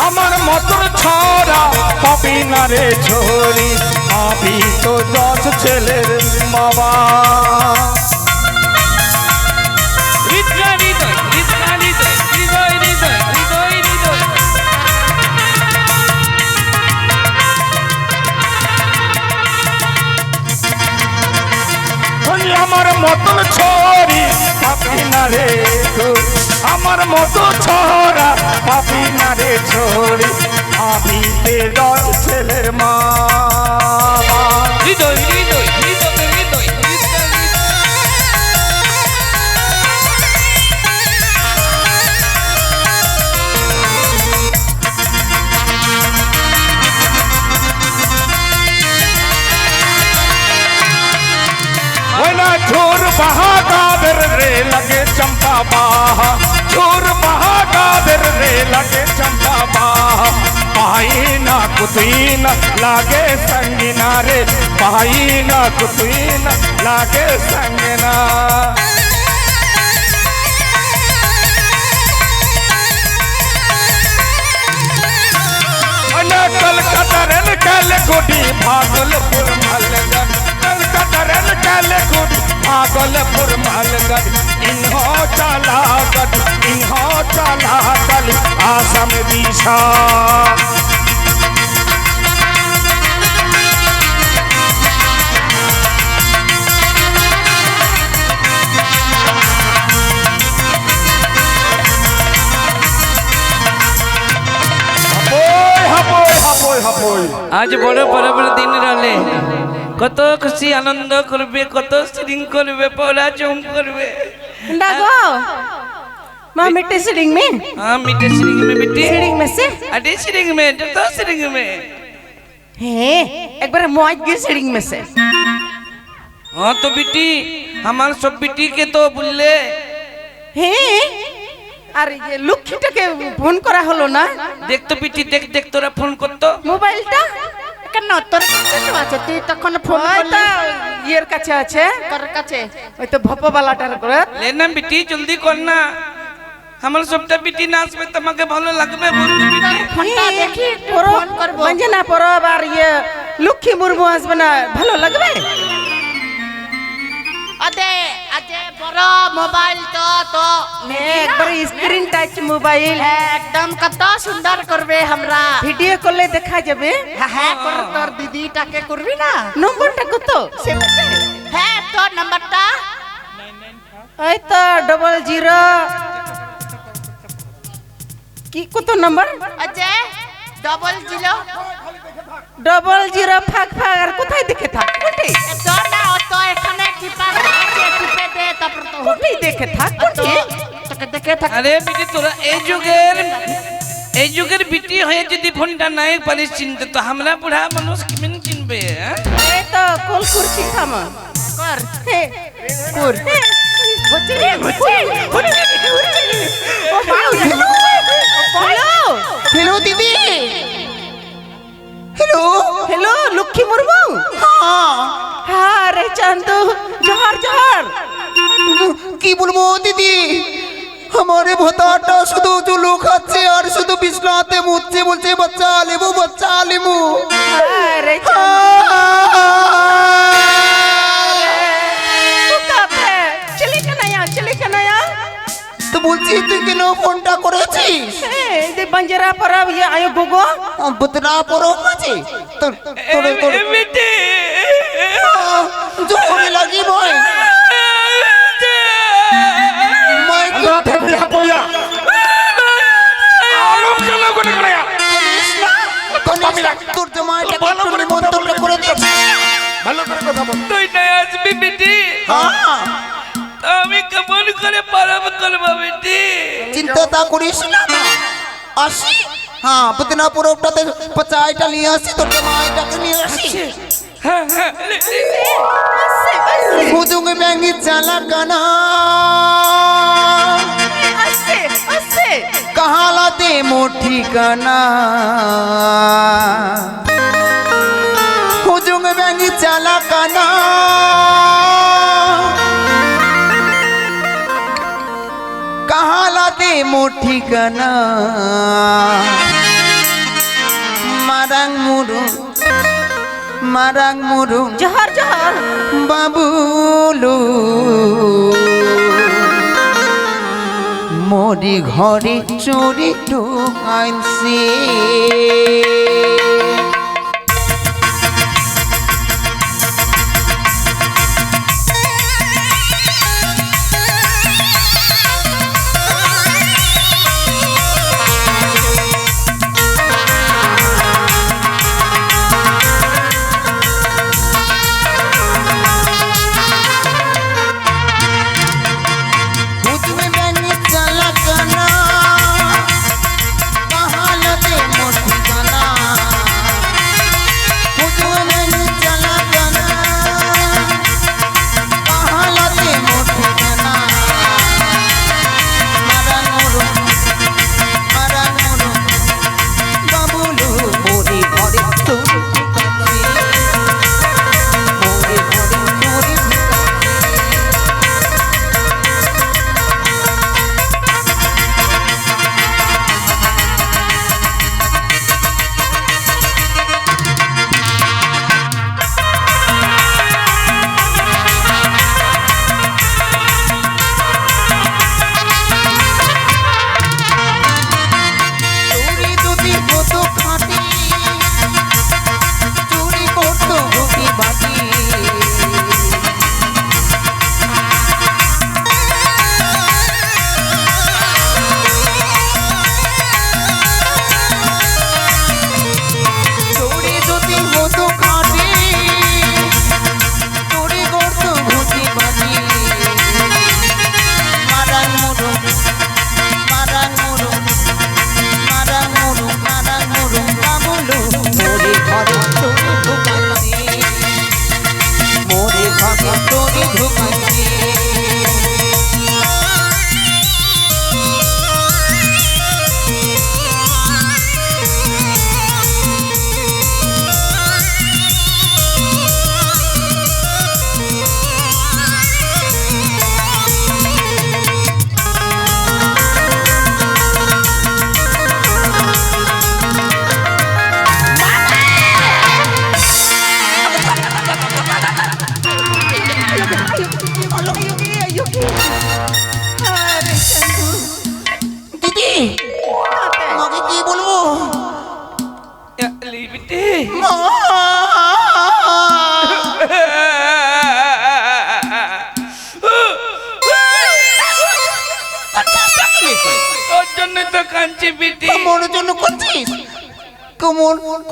আমার মতন ছড়া পাবি না রে ছোরি, আমি তো 10 ছেলের বাবা। আমার মতন ছড়ি পাবি না রে ছোরি, আমার মতো ছড়া পাবি না রে ছোরি, আমি তে 10 ছেলের মা। হৃদয় হৃদয় হৃদয় হৃদয় झोर बहादुर रे लगे चंपा बाहा, झोर बहादुर रे लगे चंपा बाहा, पाई ना कुतुईन लागे संगीना रे, पाई ना कुतुईन लागे संगीना। कलकतरन कल गुडी भागलपुर मलगन, कलकतरन कल गुडी भागलपुर मलगन, इन्हो चला गद इन्हो चला गल आसम दिशा। आज बड़ पर्व दिन रहे कत खुशी आनंद करबे कत सिरिंग करबे पौड़ा चौम करबे डागो मां मिट्टी सिरिंग में। हां मिट्टी सिरिंग में बेटी सिरिंग में से अरे सिरिंग में तो सिरिंग में है एक बार मौज की सिरिंग में से। हां तो बेटी हमार सब बेटी के तो बुल्ले है। अरे ये লক্ষ্মীটাকে ফোন করা হলো না। দেখ তো পিটি দেখ দেখ তোরা ফোন করতো মোবাইলটা কেন তোর কাছে তো আছে তুই তখন ফোন করলি ইয়ের কাছে আছে তোর কাছে ওই তো ভপবালাটার করে ले ना बेटी जल्दी कर ना हमार सबटा बेटी नाचবে তোমাকে ভালো লাগবে বন্ধু বেটি ফোনটা দেখি পরো ফোন করব মঞ্জনা পরো আর ইয়ে লক্ষ্মী মুর্মু আসবে না ভালো লাগবে। अदे अजय बड़ा मोबाइल तो एक बार स्क्रीन टच मोबाइल एकदम कत सुंदर करबे हमरा ভিডিও কলে দেখা যাবে। হ্যাঁ কর তোর দিদি টাকে করবি না নম্বরটা কত সে বলছে হ্যাঁ তো নাম্বারটা এই তো 00 কি কত নাম্বার अजय 00 00 ফাক ফাক আর কোথায় দেখে থাক কোথায় তো না তো এখানে টিপা টিপে দে তারপর তো কোথায় দেখে থাক কোথায় তোকে দেখে থাক আরে বেটি তোরা এই যুগের বেটি হয়ে যদি ফোনটা নাই পারিস চিনতে তো আমরা বুড়া মানুষ কেমন চিনবে এই তো কল কুরছি থাম কর হে কুর হচ্ছে ও বাউ হ্যালো हेलो दीदी हेलो हेलो लक्ष्मी मुर्मू हाँ हाँ रे चांदू जोहर जोहर की बोलबो दीदी हमारे भताटा शुधु जुलू खाচ্ছে আর শুধু বিছনাতে মুচ্ছে বলছে বাচ্চা আলিমু हाँ रे चले के नया तो বলছি তুই কেন ফোনটা করেছিস दे बंजरा पर ये आयो गोगो বুতনা পরো আছে তোর তোর বেটি জোরে লাগি বই अंधा थे बिया पोया आलम चलो कोने करेया তোর জমাটা ভালো করে মন্তব্য করে দিয়েছি ভালো করে কথা বল। তুই না আসবি বেটি হ্যাঁ আমি কেমন করে পারব করব বেটি চিন্তা করিস না আসি হ্যাঁ বুতনা পরবটাতে 50টা নিয়ে আসি তোর জমাটাকে নিয়ে আসি হুজুং ব্যাঙ্গি চালাকানা कहाला दे मोठी कना हुजुंग बैंगी चाला कना कहाला दे मोठी कना মারাং মুরুং জহর জহর বাবুলু মোরি ঘরে চুরি ঢুকাইছে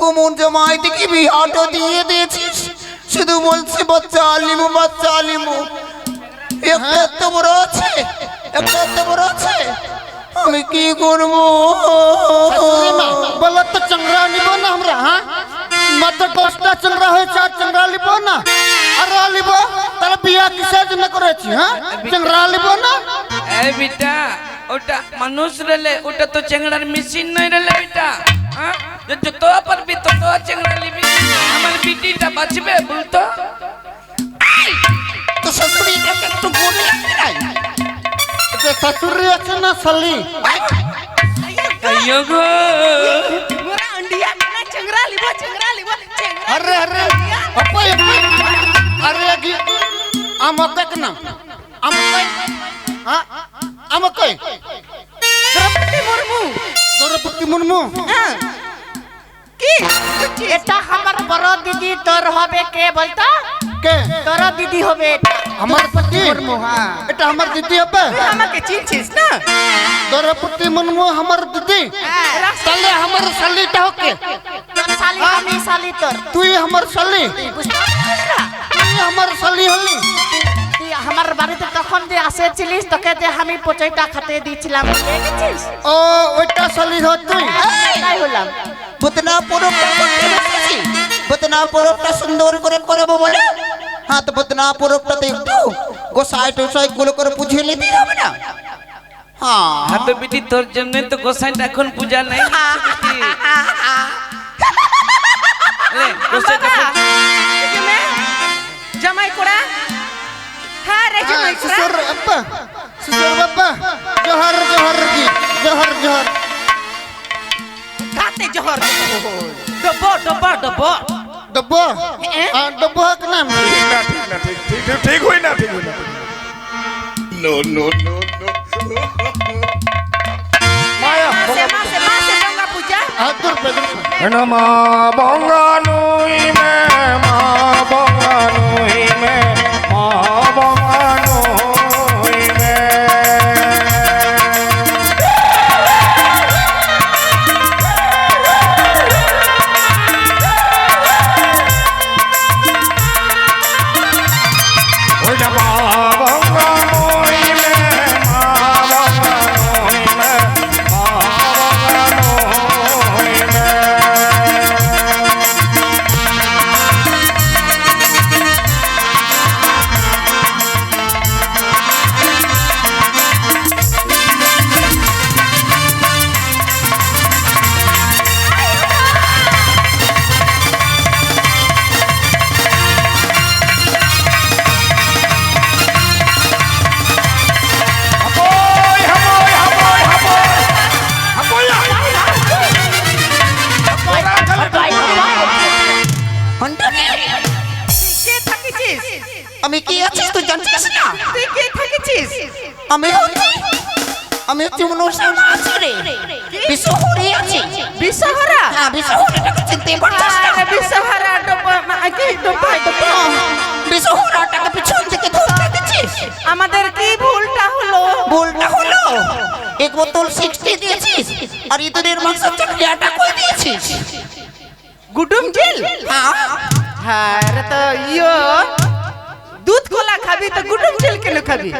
কুমন জামাই থেকে বিহাটা দিয়ে দিয়েছিস শুধু বলছে বাচ্চা আলিমু একটা এত বড় আছে আমি কি করবো বলো তো চংরা নিব না আমরা হ্যাঁ মাত্র 10টা চংরা হয়েছে আর চংরা নিব না আর নিব তাহলে বিয়া কিসের জন্য করেছি হ্যাঁ চংরা নিব না এই বেটা ওটা মানুষ রেলে ওটা তো চেংড়ার মেশিন নয় রেলে বেটা হ্যাঁ যত পারবি তত চেংড়া নিবি আমার বিটিটা বাঁচবে বলতো তো শাশুড়িটা একটু বলে এটা শাশুড়ি আছে না শালি আইয়ো গো মোরা अंडिया ना चंगरा लिबो अरे अप्पा अरे अगी आमक ना आमक द्रौपदी मुर्मू কি এটা আমার বড় দিদি তোর হবে কে বলতো के তোর দিদি হবে এটা हमार पति এটা আমার দিদি হবে আমাকে চিনছিস না द्रौपदी मुर्मू हमार दिदी তাহলে আমার শালিটা ওকে তোর শালি আমি শালি তোর তুই আমার শালি বুঝতে পারছিস না তুই আমার শালি হলি তুই আমার বাড়িতে তখন যে আসেছিলিস তোকে যে আমি পচইটা খেতে দিয়েছিলাম দেখেছিস ও ওইটা শালি হ তুই তাই হলাম বতনা পরবটা সুন্দর করে করবো বলে হ্যাঁ তো বতনা পরবটাতে একটু গোসাই টোসাই গুলো করে বুঝিয়ে নিতে হবে না হ্যাঁ তো বিটি তোর জন্য তো গোসাইটা এখন পূজা নাই জামাই কোড়া হ্যাঁ রে জামাই কোড়া ससुर बाबा जोहर जोहर की जोहर जोहर কাতে জহর डब्बो डब्बो डब्बो डब्बो डब्बो के नाम ঠিক না ঠিক না ঠিক ঠিক ঠিক ঠিক হই না ঠিক হই না নো নো নো নো মায়া मासे मासे गंगा पूजा दूर पे মা বঙ্গানুই মে মা বঙ্গানুই মে মা বঙ্গানুই মে ওই না মা বঙ্গানুই মে মা বঙ্গানুই মে মা বঙ্গানুই মে Hapoy, hapoy, hapoy, hapoy. কে থাকিছিস আমি কি আছিস তুই জানছিস না তুই কে থাকিছিস আমি হচ্ছি মনুষ্য না আছি রে বিশ্বহরি আছি বিশ্বহরা হ্যাঁ বিশ্বহরিটাকে চিনতে পারছিস না বিশ্বহরা ডব্বো কি ডব্বো ডব্বো বিশ্বহরাটাকে পিছন থেকে ধরতে দিচ্ছিস আমাদের কি ভুলটা হলো ভুলটা হলো এক বোতল 60 দিয়েছিস আর ইঁদুরের মাংস চাকরিয়াটা কই দিয়েছিস গুডুম জিল হ্যাঁ হ্যাঁ রে তো ইয়ো দুধ কলা খাবি তো গুডুম জিল কেন খাবি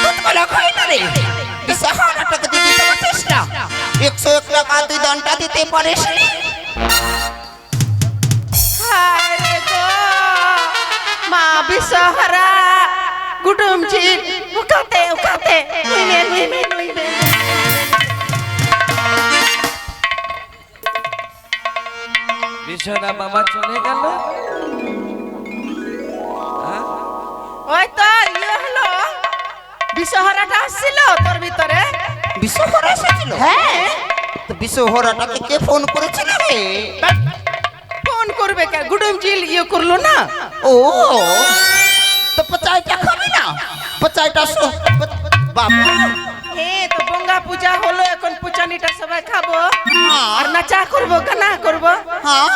দুধ কলা খাই না রে বিশ্বহরাটাকে দিতে পারছিস না 101 টাকা তুই দণ্ডটা দিতে পারিস নি হায় রে গো মা বিশ্বহরা গুডুম জিল উকাতে উকাতে নুইমে নুইমে নুইমে বিশ্বরা বাবা চলে গেল ওই তো ইয়ে হলো বিশ্বহরাটা আসছিল তোর ভিতরে বিশ্বহরা এসেছিল হ্যাঁ তো বিশ্বহরাটাকে কে ফোন করেছিল রে ফোন করবে কে গুডুম জিল ইয়ে করলো না ও তো পচাইটা খাবি না পচাইটা বাবা হ্যাঁ তো গঙ্গা পূজা হলো এখন পূজানিটা সবাই খাবো হ্যাঁ। আর নাচা করবো গানা করবো হ্যাঁ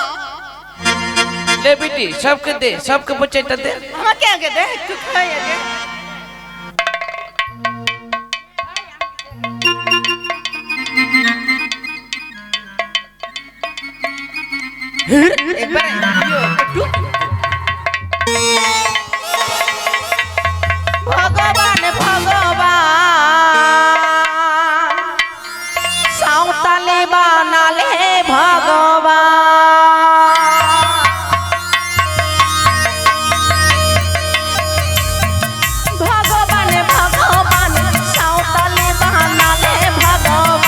ले बेटी सबके दे सबके बच्चेटा दे আমাকে আগে দে একটু খাই আগে এবারে ইয়ো, একটু। ভগবান ভগবান সাঁওতালে বানালে ভগবান ভগবান ভগবান সাঁওতালে বানালে ভগবান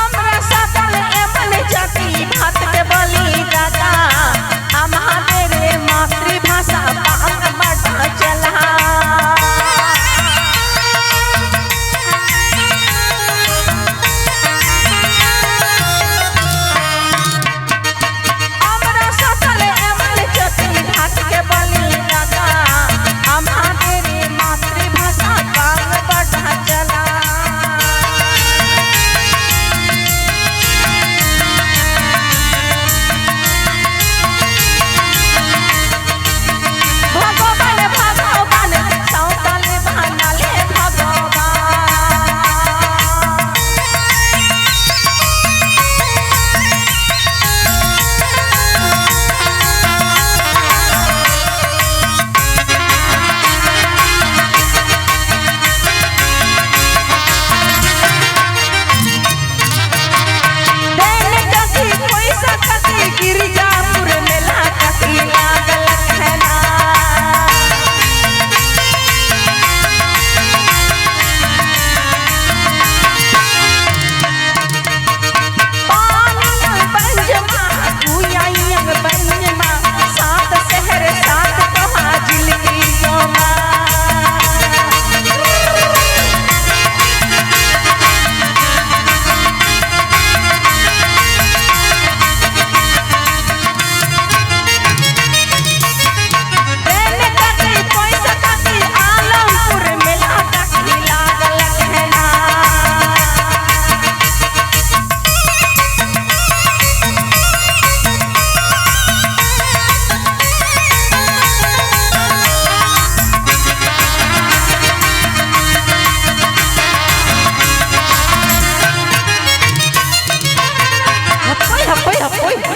আমরা সকল এমন জাতি ভাতকে বলিদান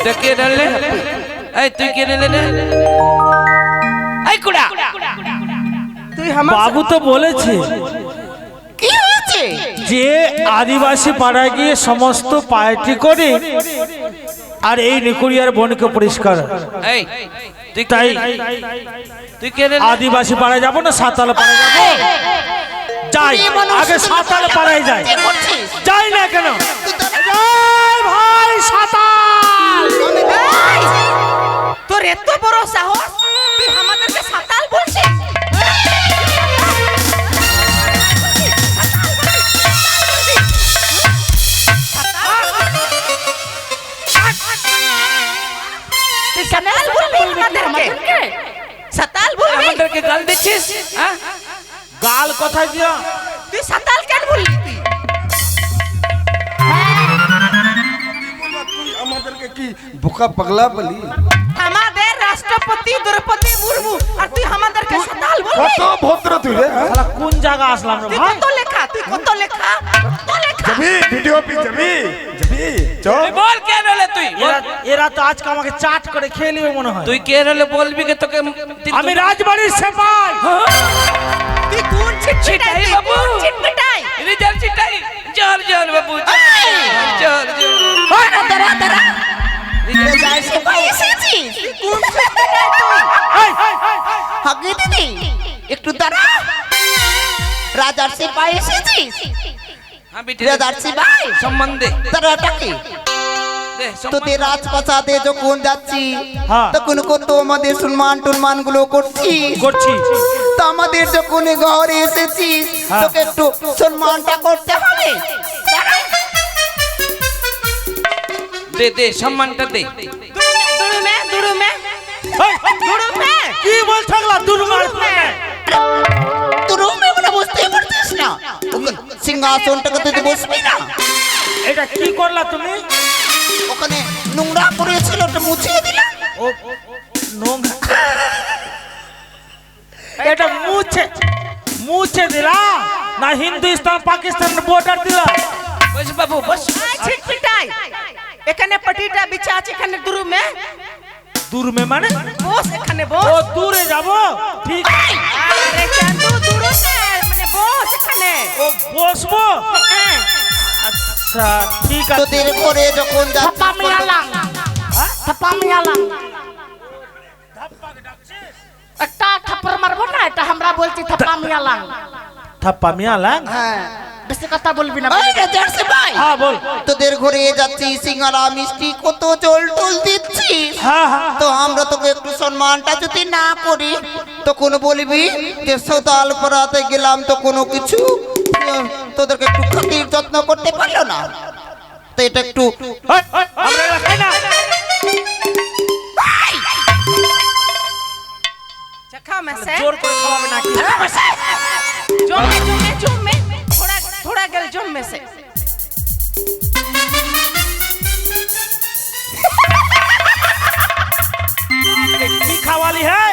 এটা কে রে? এই তুই কে রে? এই কুড়া তুই আমার বাবু তো বলেছে কি হয়েছে? যে আদিবাসী পাড়ায় গিয়ে সমস্ত পার্টি করে আর এই নিকুড়িয়ার বনকে পরিষ্কার। এই তুই তাই তুই কে রে? আদিবাসী পাড়ায় যাবো না সাঁতাল পাড়ায় যাবো? যাই, আগে সাঁতাল পাড়ায় যাই। যাই না কেন? এই ভাই সাঁতাল! এই, তোর এত বড় সাহস, তুই আমাদেরকে সাতাল বলছিস? তুই সাতাল বলবি আমাদেরকে? সাতাল বলবি? আমাদেরকে গাল দিচ্ছিস? হ্যাঁ, গাল কোথায় দিয়া? তুই সাতাল কেন বললি? তুই আমাদেরকে কি বোকা পাগলা বলি? আমাদের রাষ্ট্রপতি দ্রৌপদী মুর্মু আর তুই আমাদেরকে সাতাল বলবি? কত ভদ্র তুই রে, হ্যাঁ? শালা কোন জায়গা আসলাম রে তুই ভাই? কত লেখা, তুই কত লেখা, কত লেখা? যাবি ভিডিও পি যাবি চল। তুই বল কে রে তুই? এরা তো আজকে আমাকে চাট করে খেয়ে নেবে মনে হয়। তুই কে রে বলবি কে তোকে? আমি রাজবাড়ির সেপাই। তুই কোন ছিটপিটাই? ছিটাই তুই বাবু। কোন ছিটপিটাই? রিজাল চিটাই জোর জোর বাবু জোর জোর। ওই না দাঁড়া দাঁড়া, রিজাল সিপাহি এসেছিস? তুই কোন ছিটপিটাই তুই? হাগে দিদি একটু দাঁড়া, রাজার সিপাহি এসেছিস? হ্যাঁ বিটি রাজার সিপাহি সম্বন্ধে দাঁড়াটা কি? দে তোদের রাজপ্রাসাদে যখন যাচ্ছি হ্যাঁ। তখন কত আমাদের সম্মান গুলো করছি। করছি। তো আমাদের যখন ঘরে এসেছিস হ্যাঁ। তোকে একটু সম্মানটা করতে হবে। দে দে সম্মানটা দে। দুরু মে এই, কি বলছ গলা? দুর্মার তো রুমে মানে বুঝতে পারছিস না, ওখানে সিংহাসনটাকে তুই বসবি না, এটা কি করলা তুমি? ওখানে নোংরা পড়েছিল ওটা মুছিয়ে দিলাম। ও নোংরা। এটা মুছে দিলা না হিন্দুস্তান পাকিস্তান বর্ডার দিলা? বস বাবু বস। ছিটপিটাই এখানে পটিটা বিছা আছে, এখানে দুরু মে দূর মে মানে? বস, এখানে ও বস। দূরে যাব? ঠিক আরে চান্দু দুরু মে মানে বস এখানে। ও বসবো? হ্যাঁ। আচ্ছা ঠিক আছে। তোদের ঘরে যখন থাপ্পা যাচ্ছি মিয়ালাং, থাপ্পা মিয়ালাং। একটা থাপ্পড় মারবো না, এটা আমরা বলছি থাপ্পা মিয়ালাং। থাপ্পা মিয়ালাং? হ্যাঁ বেশি কথা বলবি না। এই রাজার সিপাহি, হ্যাঁ বল। তোদের ঘরে যাচ্ছি, সিঙ্গারা মিষ্টি কত জল টল দিচ্ছি, হ্যাঁ হ্যাঁ। তো আমরা তোকে একটু সম্মানটা যদি না করি তখন বলবি যে সদাল পরাতে গেলাম তো কোনো কিছু তোদেরকে একটু খাতির যত্ন করতে পারলো না, তো এটা একটু এই, আমরা এগুলা খাই না। चखा में से জোর করে খাওয়াবে নাকি? जुम में थोड़ा थोड़ा गल जुम में से। কি খাওয়ালি হে?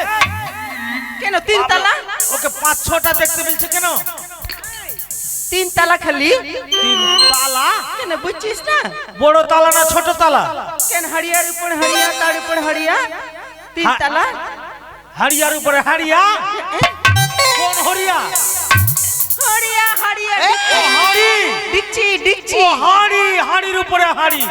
কেন তিন তালা? ওকে 5-6টা দেখতে বলছে কেন? তিন তালা খালি তিন তালা? কেন বুঝছিস না? বড় তালা না ছোট তালা? কেন হরিয়ার উপর হরিয়া, তার উপর হরিয়া, তিন হ্যাঁ। তালা। হাড়িয়ার উপরে হাড়িয়া? কোন হরিয়া? হরিয়া হরিয়া ও হাড়ি। ডিকচি ডিকচি। ও হাড়ি, হাড়ির উপরে হাড়ি।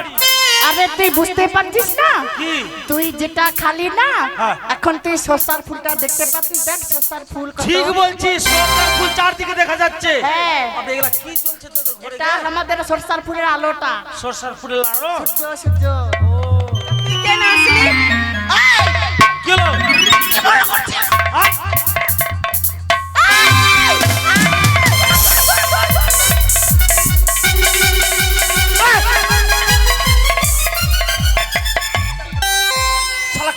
আরে তুই বুঝতে পারছিস না? কি? তুই যেটা খালি না, হ্যাঁ। এখন তুই সরষার ফুলটা দেখতে পাচ্ছিস? দেখ সরষার ফুল কত। ঠিক বলছিস, সরকার ফুল চারদিকে দেখা যাচ্ছে। হ্যাঁ। আবে এগুলা কি চলছে তোদের ঘরে? এটা আমাদের সরষার ফুলের আলোটা। সরষার ফুলের আলো? সূর্য সূর্য। তুই কেন আসলি? কি হলো? আয়। শালা।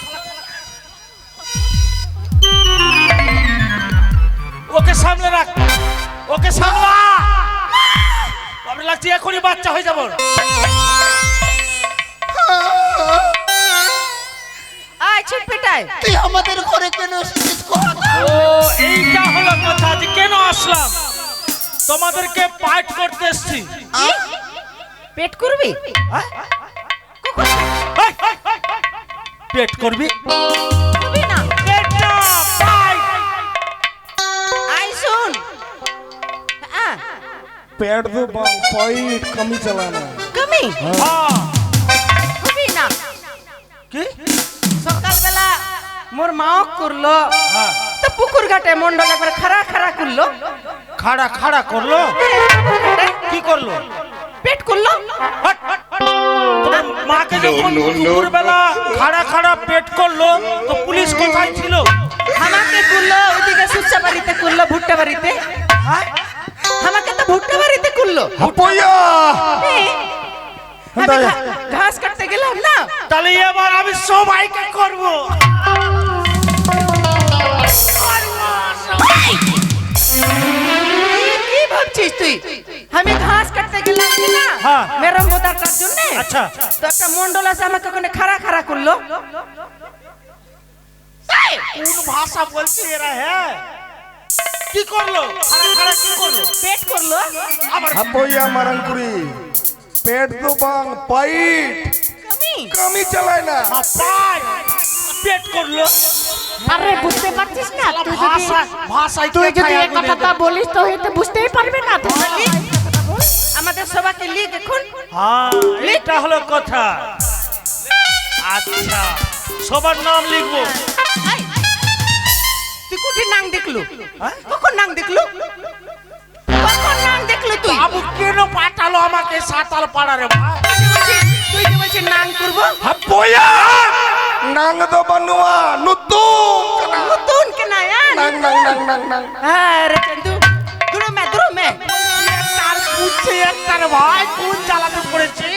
ওকে সামলে রাখ, ওকে সামলা। আমার লাগছে এখনই বাচ্চা হয়ে যাবো। আয় ছিটপিটাই, তুই আমাদের ঘরে কেন এসেছিস? ও এইটা হলো কথা, যে কেন আসলাম? তোমাদেরকে পাইট করতে এসছি। পেট করবি? হ্যাঁ? কখন? এই, পেট করবি তুমি না পেট না পাই আই শুন पेड़ दो पॉइंट कमी चलाना কমি হ্যাঁ তুমি না কি সকালবেলা মোর মাও করলো হ্যাঁ তো পুকুর ঘাটে মন্ডল একবার খাড়া খাড়া করলো খাড়া খাড়া করলো কি করলো পেট করলো হট, হট, হট। তোমার মাকে যখন দুপুরবেলা খাড়া খাড়া পেট করলো তো পুলিশ কোথায় ছিল আমাকে করলো ওইদিকে সুচ্চা বাড়িতে করলো ভুট্টা বাড়িতে হ্যাঁ? আমাকে তো ভুট্টা বাড়িতে করলো हपोया আমি ঘাস কাটতে গেলাম না তাহলে এবার আমি সবাইকে করব কি ভাবছিস তুই আমি ঘাস কাটতে গেলাম কি না হ্যাঁ। মেরম বোদাটার জন্য আচ্ছা তো একটা মন্ডল আছে আমাকে ওখানে খাড়া খাড়া করলো কোন ভাষা বলছে এরা হ্যাঁ কি করলো খাড়া খাড়া কি করলো পেট করলো আবার हपोया मरंकुरी पेड़ दो पॉइंट কমি कमी चलाए ना পাই পেট করলো আরে বুঝতে পারছিস না তুই যদি ভাষা ভাষায় তুই যদি কোথায় এই আগুন কথাটা বলিস তো হয়তো বুঝতেই পারবে না তুই বলি, আমাদের সবাইকে লিখ এখন হ্যাঁ এটা হলো কথা আচ্ছা সবার নাম লিখবো এই, তুই কোথায় নাং দেখলু হ্যাঁ? কখন নাং দেখলু কখন নাং দেখলু তুই বাবু কেন পাঠালো আমাকে সাতাল পাড়ারে ভাই তুই যে বলছিস নাং করবো हपोया नांग दो बनुआ नुतु নতুন কেনা नंग नंग नंग नंग नंग হ্যাঁ রে চন্দু দুরু মে তার পুচ্ছে একটার ভাই কোন জ্বালাতে পড়েছে